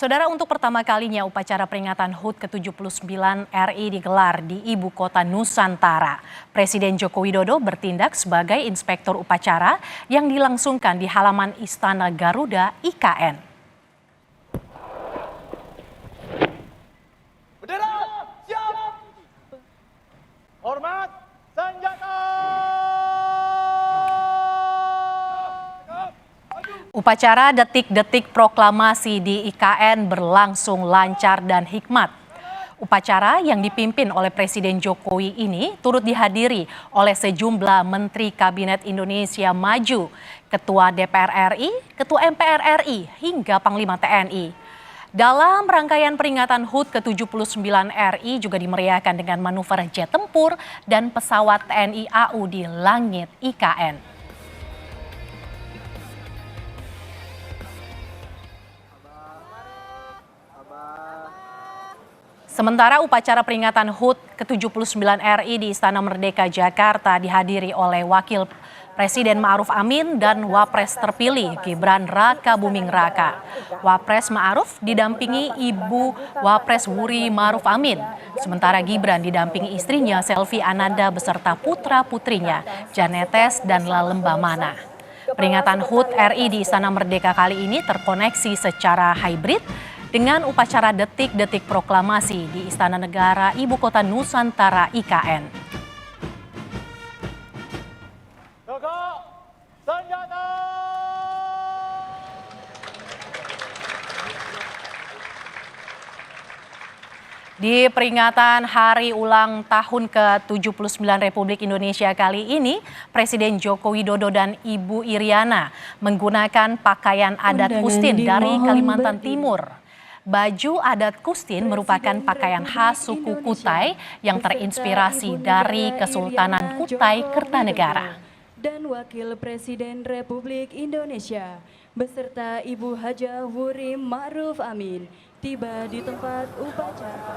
Saudara, untuk pertama kalinya upacara peringatan HUT ke-79 RI digelar di Ibu Kota Nusantara. Presiden Joko Widodo bertindak sebagai inspektur upacara yang dilangsungkan di halaman Istana Garuda IKN. Bendera siap! Hormat senjata! Upacara detik-detik proklamasi di IKN berlangsung lancar dan hikmat. Upacara yang dipimpin oleh Presiden Jokowi ini turut dihadiri oleh sejumlah Menteri Kabinet Indonesia Maju, Ketua DPR RI, Ketua MPR RI, hingga Panglima TNI. Dalam rangkaian peringatan HUT ke-79 RI juga dimeriahkan dengan manuver jet tempur dan pesawat TNI AU di langit IKN. Sementara upacara peringatan HUT ke-79 RI di Istana Merdeka Jakarta dihadiri oleh Wakil Presiden Ma'ruf Amin dan Wapres terpilih Gibran Raka Buming Raka. Wapres Ma'ruf didampingi Ibu Wapres Wuri Ma'ruf Amin. Sementara Gibran didampingi istrinya Selvi Ananda beserta putra-putrinya Janetes dan Lalembamana. Peringatan HUT RI di Istana Merdeka kali ini terkoneksi secara hybrid dengan upacara detik-detik proklamasi di Istana Negara Ibu Kota Nusantara IKN. Senjata! Di peringatan hari ulang tahun ke-79 Republik Indonesia kali ini, Presiden Joko Widodo dan Ibu Iriana menggunakan pakaian adat Kustin dari Kalimantan Timur. Baju adat Kustin merupakan pakaian khas suku Kutai yang terinspirasi dari Kesultanan Kutai Kertanegara. Dan Wakil Presiden Republik Indonesia beserta Ibu Hajah Wuri Ma'ruf Amin tiba di tempat upacara.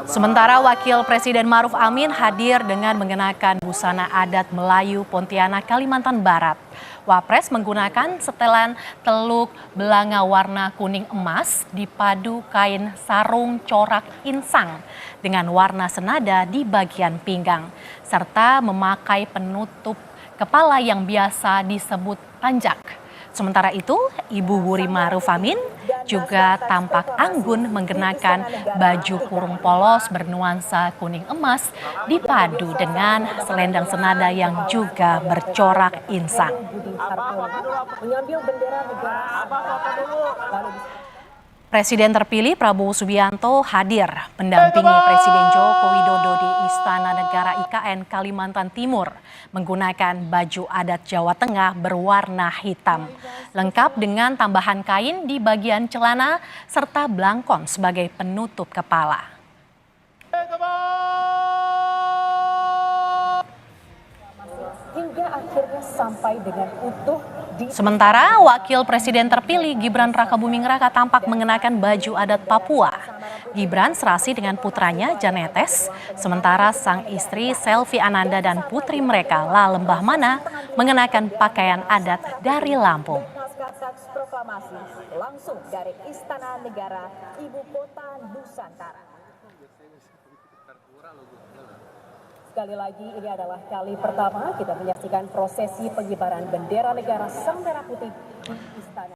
Sementara Wakil Presiden Ma'ruf Amin hadir dengan mengenakan busana adat Melayu Pontianak, Kalimantan Barat. Wapres menggunakan setelan teluk belanga warna kuning emas dipadu kain sarung corak insang dengan warna senada di bagian pinggang, serta memakai penutup kepala yang biasa disebut panjak. Sementara itu, Ibu Wuri Ma'ruf Amin juga tampak anggun mengenakan baju kurung polos bernuansa kuning emas dipadu dengan selendang senada yang juga bercorak insang. Presiden terpilih Prabowo Subianto hadir mendampingi Presiden Joko Widodo di Istana Negara IKN Kalimantan Timur menggunakan baju adat Jawa Tengah berwarna hitam, lengkap dengan tambahan kain di bagian celana serta blangkon sebagai penutup kepala. Hingga akhirnya sampai dengan utuh. Sementara Wakil Presiden terpilih Gibran Raka Buming Raka tampak mengenakan baju adat Papua. Gibran serasi dengan putranya Janetes, sementara sang istri Selvi Ananda dan putri mereka Lalembamana mengenakan pakaian adat dari Lampung. Proklamasi langsung dari Istana Negara Ibu Kota Nusantara. Sekali lagi, ini adalah kali pertama kita menyaksikan prosesi pengibaran bendera negara Sang Merah Putih di Istana.